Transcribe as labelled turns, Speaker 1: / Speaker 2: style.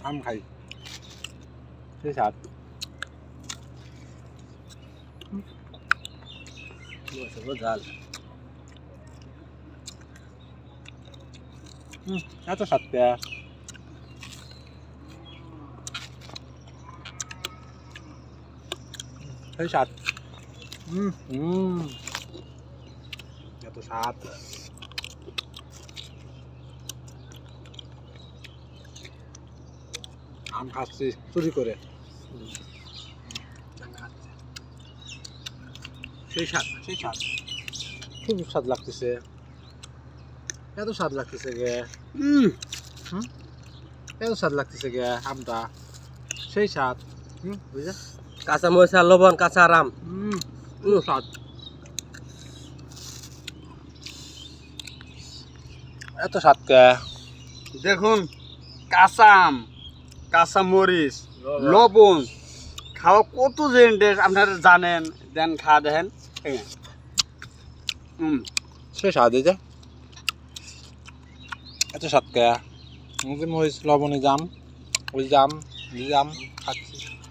Speaker 1: আম খাই সেই স্বাদ
Speaker 2: ঝাল
Speaker 1: এত স্বাদ পেয়া সেই স্বাদ এত স্বাদ আম খাচ্ছি চুরি করে সেই স্বাদ খুব স্বাদ লাগতেছে এত স্বাদ লাগতেছে গে এত স্বাদ লাগতেছে গে আমটা সেই স্বাদ বুঝলে
Speaker 2: কাঁচা মরিচ আর লবণ কাঁচা আম
Speaker 1: স্বাদ এত স্বাদ কে
Speaker 3: দেখুন কাঁচা আম কাঁচা মরিচ লবণ খাওয়া কত জিনিস আপনারা জানেন দেন খাওয়া দেখেন
Speaker 1: সেই স্বাদ এই যে এত স্বাদ কে মরিচ লবণে জাম ওই জাম খাচ্ছি